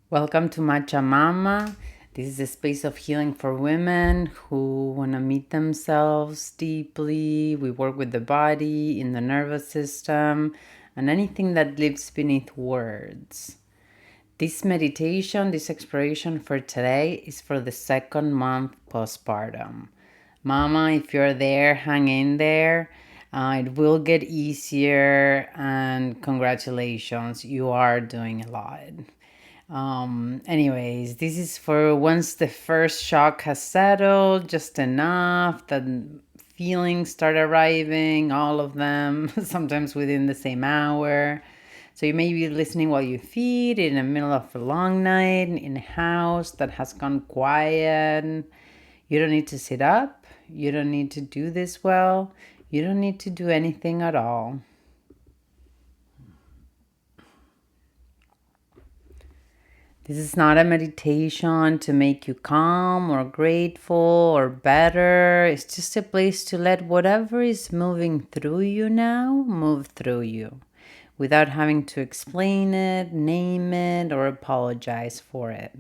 Welcome to MATCHAMAMA. This is a space of healing for women who want to meet themselves deeply. We work with the body, in the nervous system, and anything that lives beneath words. This meditation, this exploration for today is for the second month postpartum. Mama, if you're there, hang in there. It will get easier, and congratulations, you are doing a lot. Anyways, this is for once the first shock has settled, just enough that feelings start arriving, all of them, sometimes within the same hour. So you may be listening while you feed, in the middle of a long night, in a house that has gone quiet. You don't need to sit up. You don't need to do this well. You don't need to do anything at all. This is not a meditation to make you calm or grateful or better. It's just a place to let whatever is moving through you now move through you without having to explain it, name it, or apologize for it.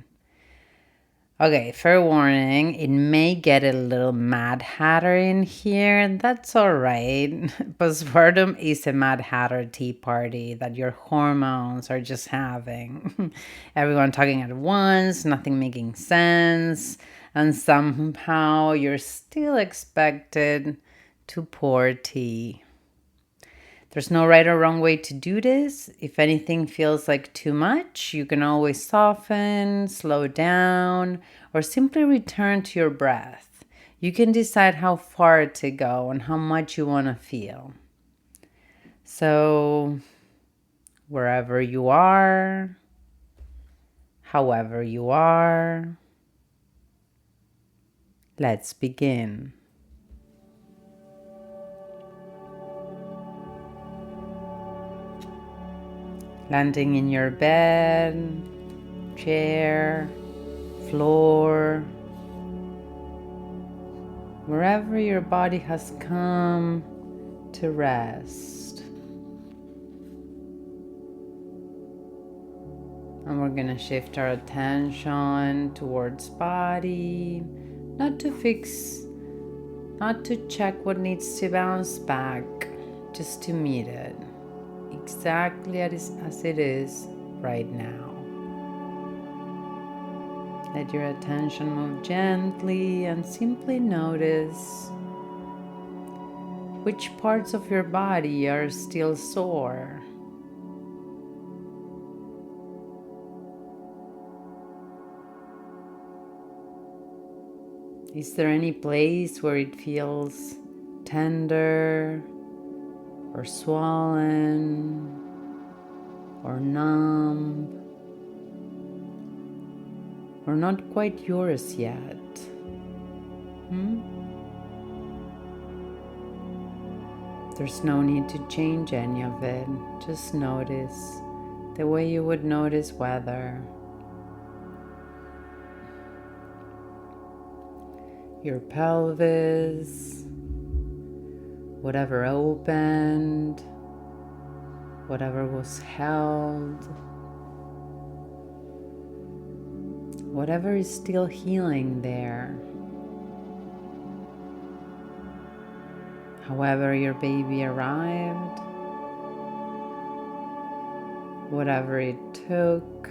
Okay, fair warning, it may get a little Mad Hatter in here, and that's all right. Postpartum is a Mad Hatter tea party that your hormones are just having. Everyone talking at once, nothing making sense, and somehow you're still expected to pour tea. There's no right or wrong way to do this. If anything feels like too much, you can always soften, slow down, or simply return to your breath. You can decide how far to go and how much you want to feel. So, wherever you are, however you are, let's begin. Landing in your bed, chair, floor, wherever your body has come to rest. And we're going to shift our attention towards body, not to fix, not to check what needs to bounce back, just to meet it exactly as it is right now. Let your attention move gently and simply notice which parts of your body are still sore. Is there any place where it feels tender or swollen or numb or not quite yours yet? There's no need to change any of it. Just notice the way you would notice weather. Your pelvis, whatever opened, whatever was held, whatever is still healing there. However your baby arrived, whatever it took,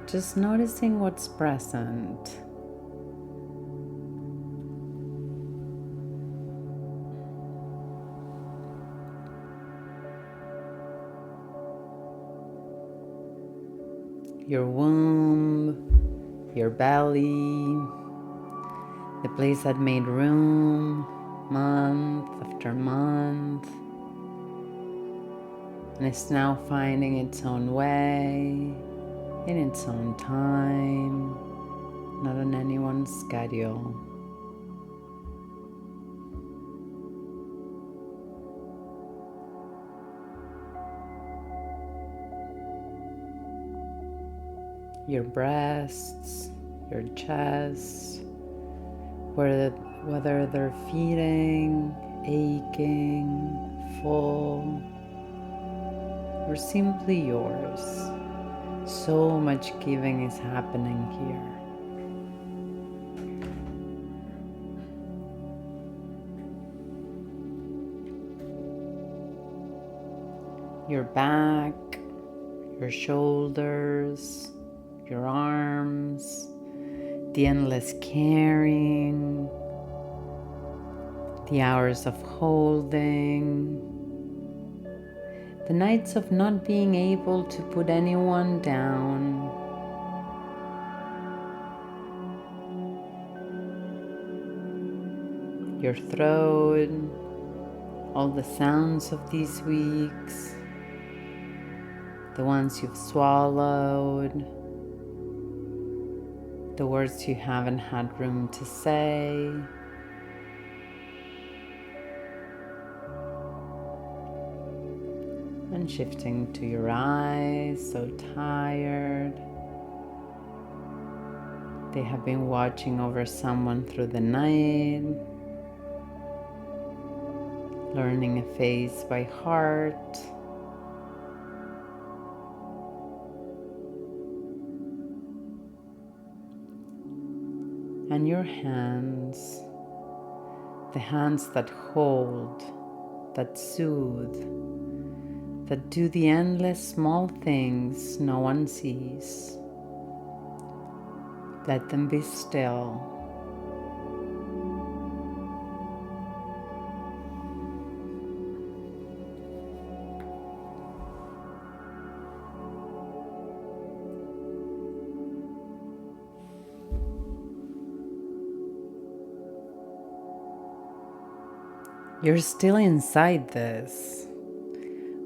just noticing what's present. Your womb, your belly, the place that made room month after month, and it's now finding its own way, in its own time, not on anyone's schedule. Your breasts, your chest, whether they're feeding, aching, full, or simply yours. So much giving is happening here. Your back, your shoulders, your arms, the endless caring, the hours of holding, the nights of not being able to put anyone down, your throat, all the sounds of these weeks, the ones you've swallowed, the words you haven't had room to say, and shifting to your eyes, so tired. They have been watching over someone through the night, learning a face by heart. And your hands, the hands that hold, that soothe, that do the endless small things no one sees. Let them be still. You're still inside this.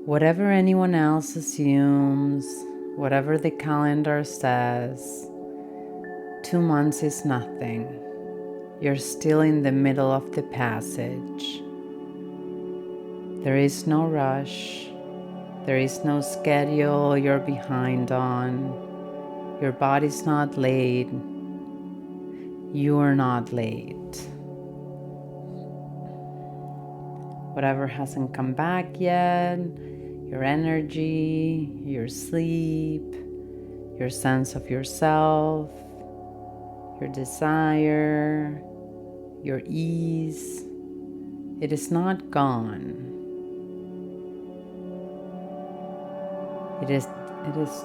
Whatever anyone else assumes, whatever the calendar says, 2 months is nothing. You're still in the middle of the passage. There is no rush. There is no schedule you're behind on. Your body's not late. You are not late. Whatever hasn't come back yet, your energy, your sleep, your sense of yourself, your desire, your ease, it is not gone. It is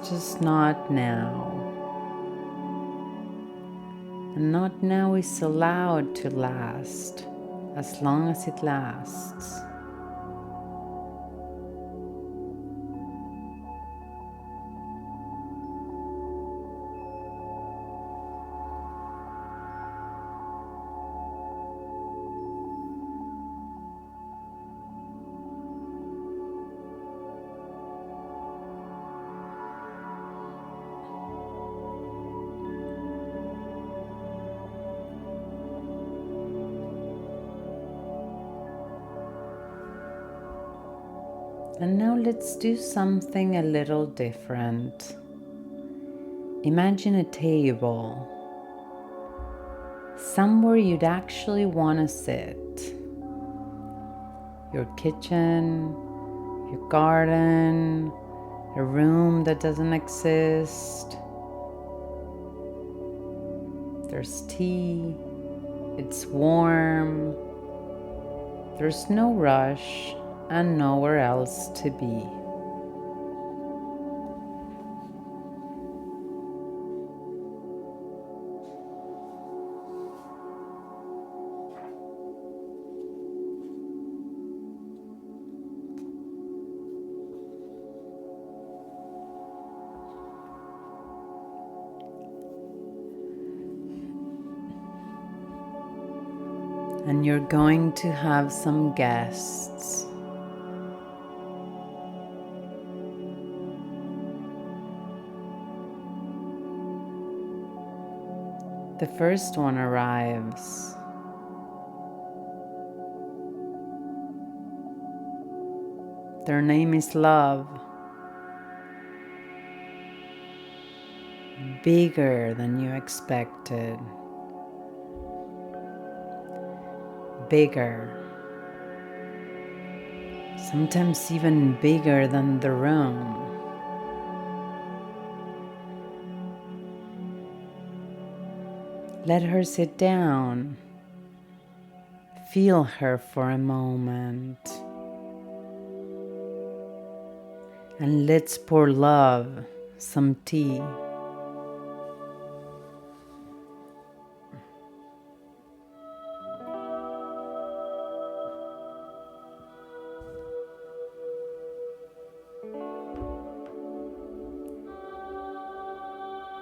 just not now. And not now is allowed to last as long as it lasts. And now let's do something a little different. Imagine a table, somewhere you'd actually want to sit. Your kitchen, your garden, a room that doesn't exist. There's tea, it's warm, there's no rush and nowhere else to be. And you're going to have some guests. The first one arrives. Their name is Love. Bigger than you expected. Bigger. sometimes even bigger than the room. Let her sit down. Feel her for a moment. And let's pour love, some tea.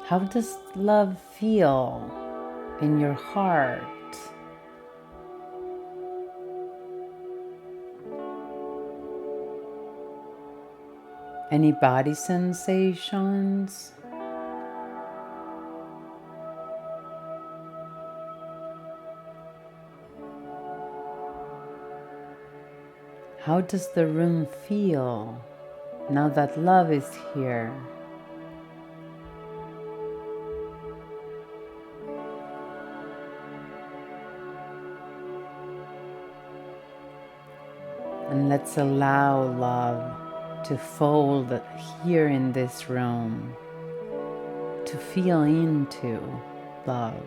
How does love feel in your heart? Any body sensations? How does the room feel now that love is here? And let's allow love to fold here in this room, to feel into love.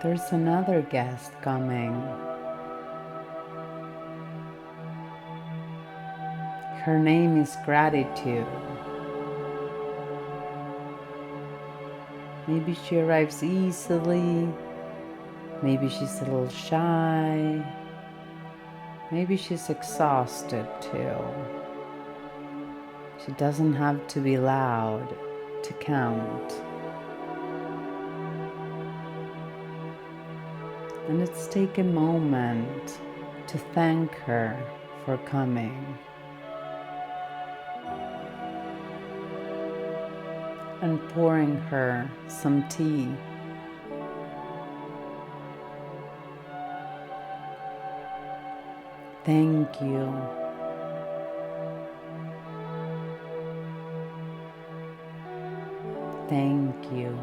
There's another guest coming. Her name is Gratitude. Maybe she arrives easily. Maybe she's a little shy. Maybe she's exhausted too. She doesn't have to be loud to count. And let's take a moment to thank her for coming. And pouring her some tea. Thank you. Thank you.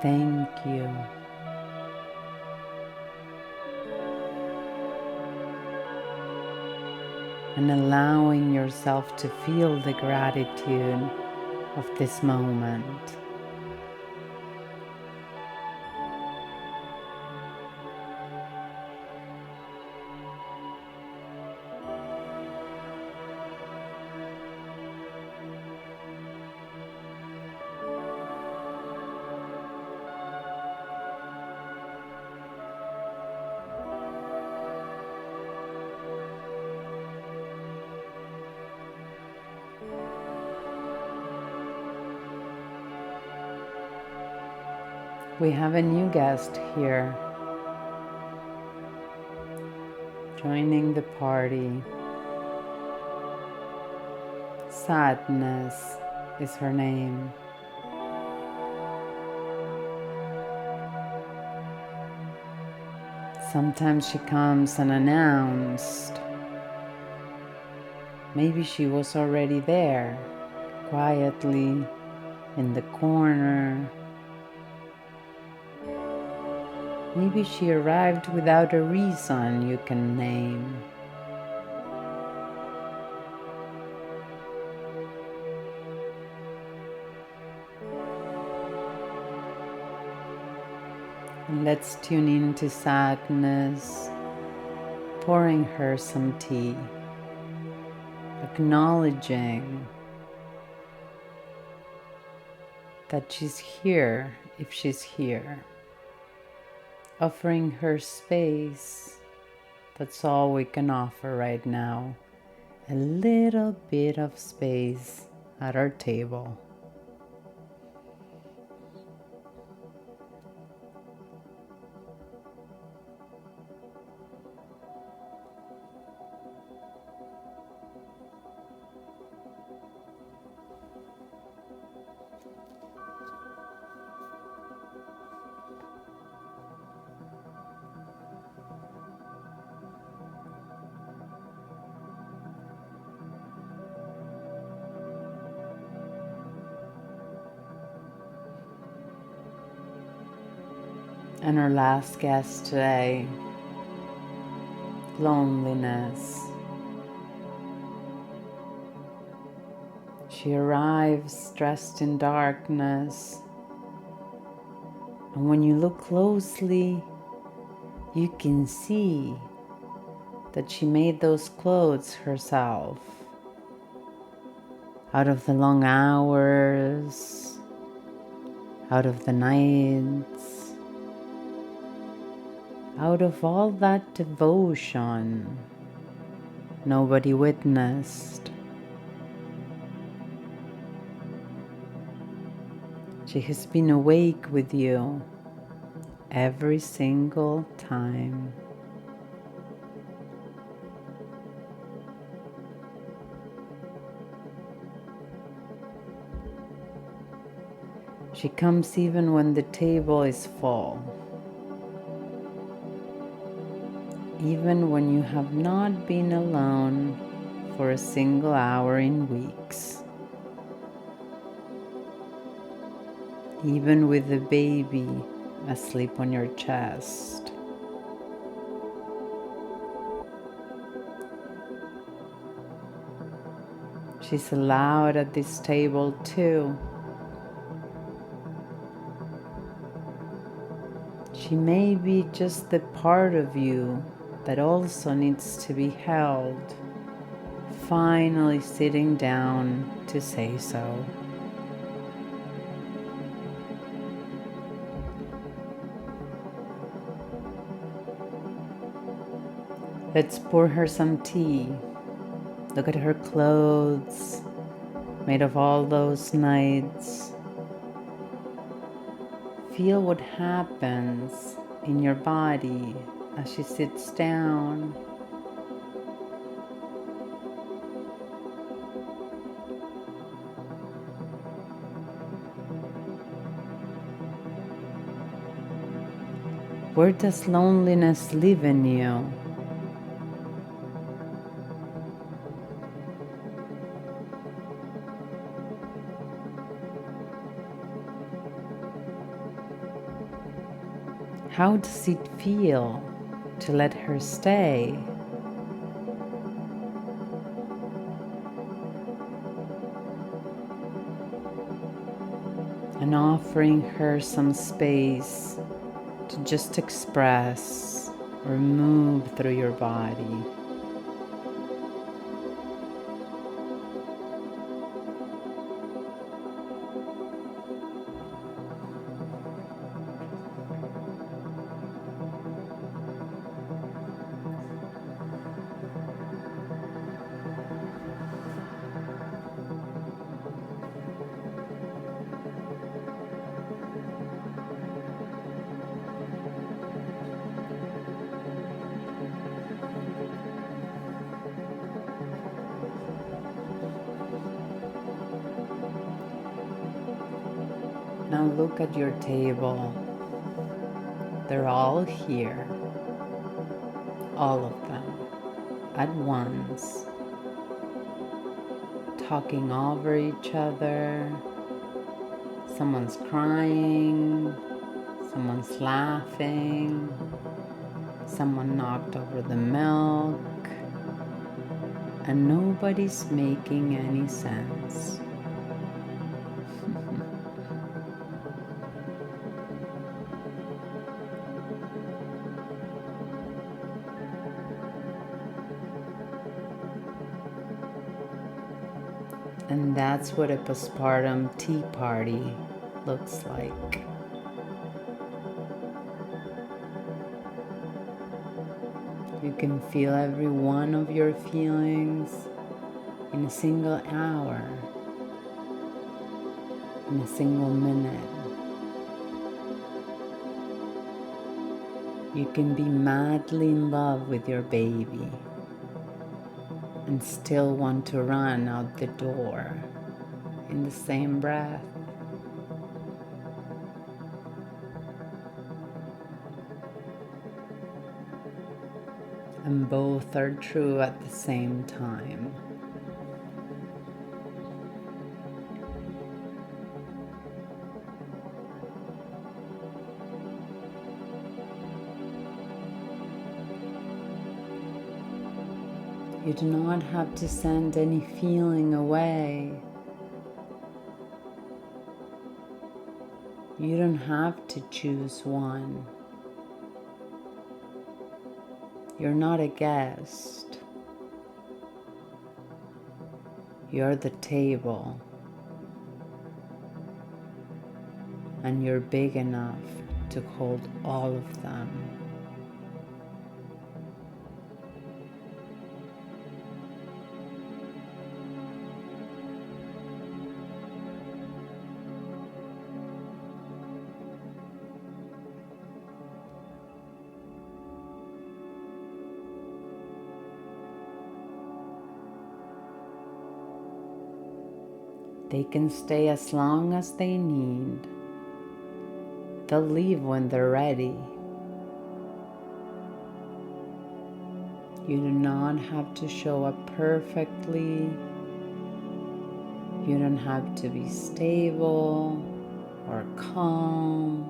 Thank you. And allowing yourself to feel the gratitude of this moment. We have a new guest here, joining the party. Sadness is her name. Sometimes she comes unannounced. Maybe she was already there, quietly in the corner. Maybe she arrived without a reason you can name. And let's tune into sadness, pouring her some tea, acknowledging that she's here if she's here. Offering her space, that's all we can offer right now. A little bit of space at our table. And our last guest today, loneliness. She arrives dressed in darkness, and when you look closely, you can see that she made those clothes herself out of the long hours, out of the nights, out of all that devotion nobody witnessed. She has been awake with you every single time. She comes even when the table is full, even when you have not been alone for a single hour in weeks, even with the baby asleep on your chest. She's allowed at this table too. She may be just the part of you that also needs to be held, finally sitting down to say so. Let's pour her some tea. Look at her clothes, made of all those nights. Feel what happens in your body as she sits down. Where does loneliness live in you? How does it feel to let her stay? And offering her some space to just express or move through your body. Now look at your table. They're all here, all of them, at once, talking over each other. Someone's crying, someone's laughing, someone knocked over the milk, and nobody's making any sense. And that's what a postpartum tea party looks like. You can feel every one of your feelings in a single hour in a single minute. You can be madly in love with your baby and still want to run out the door in the same breath. And both are true at the same time. You do not have to send any feeling away. You don't have to choose one. You're not a guest. You're the table. And you're big enough to hold all of them. They can stay as long as they need. They'll leave when they're ready. You do not have to show up perfectly. You don't have to be stable or calm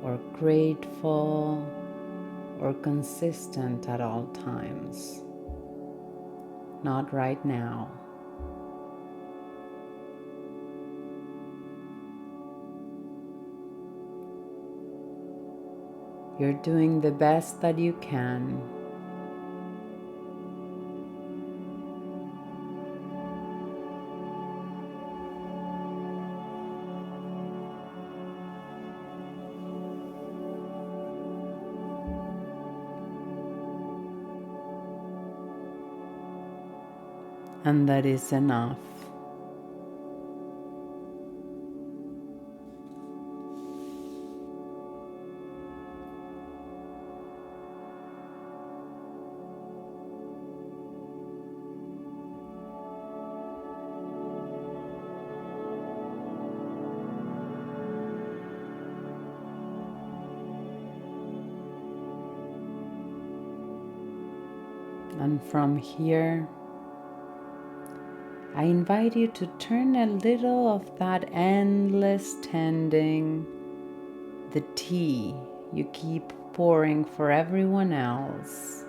or grateful or consistent at all times. Not right now. You're doing the best that you can. And that is enough. And from here, I invite you to turn a little of that endless tending, the tea you keep pouring for everyone else,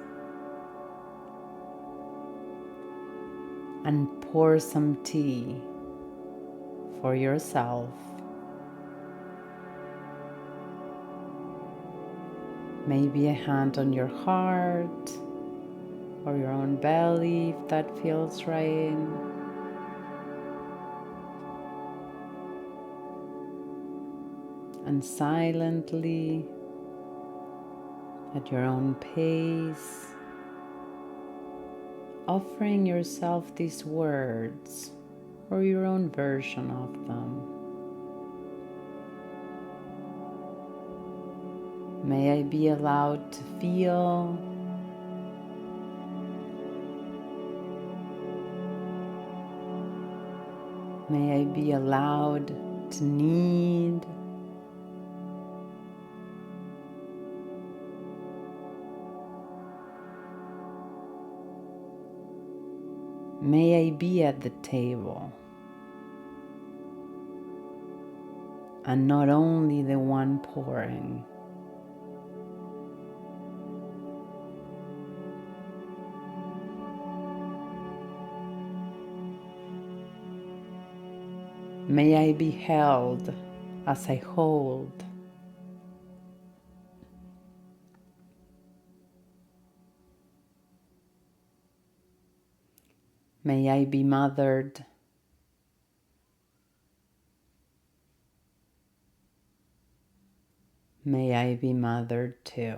and pour some tea for yourself. Maybe a hand on your heart or your own belly if that feels right. And silently, at your own pace, offering yourself these words or your own version of them. May I be allowed to feel. May I be allowed to need. May I be at the table, and not only the one pouring. May I be held as I hold. May I be mothered. May I be mothered too.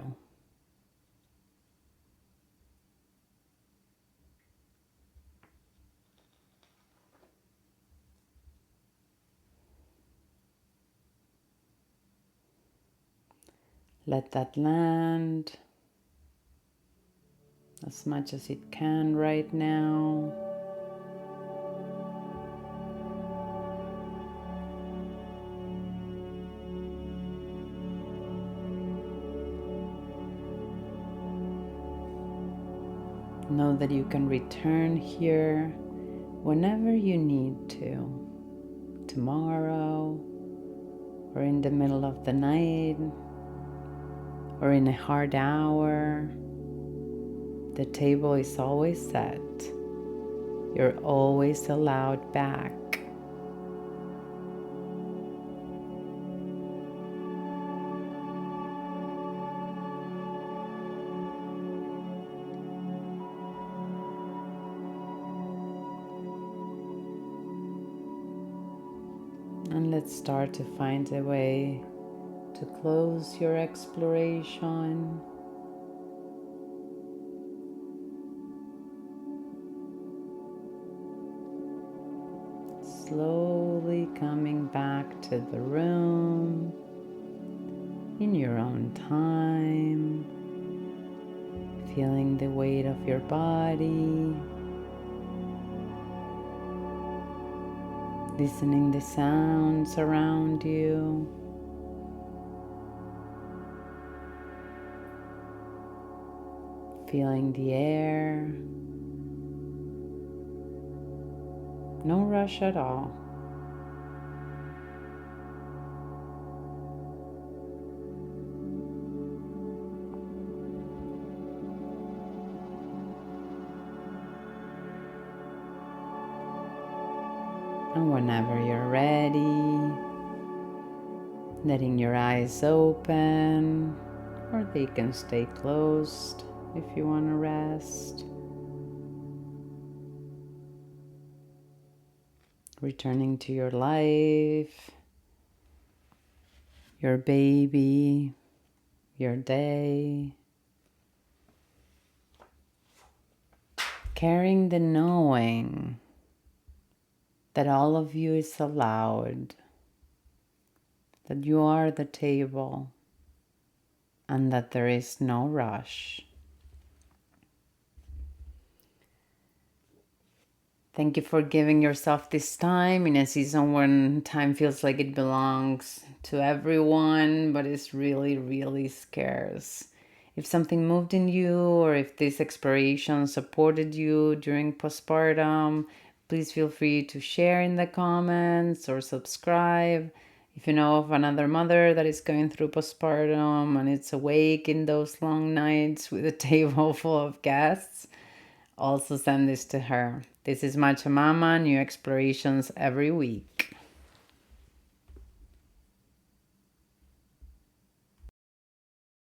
Let that land as much as it can right now. Know that you can return here whenever you need to. Tomorrow, or in the middle of the night, or in a hard hour. The table is always set. You're always allowed back. And let's start to find a way to close your exploration. Slowly coming back to the room in your own time, feeling the weight of your body, listening the sounds around you. Feeling the air. No rush at all. And whenever you're ready, letting your eyes open, or they can stay closed if you want to rest. Returning to your life, your baby, your day. Carrying the knowing that all of you is allowed, that you are the table, and that there is no rush. Thank you for giving yourself this time in a season when time feels like it belongs to everyone, but it's really, really scarce. If something moved in you, or if this exploration supported you during postpartum, please feel free to share in the comments or subscribe. If you know of another mother that is going through postpartum and it's awake in those long nights with a table full of guests, also send this to her. This is MATCHAMAMA, new explorations every week.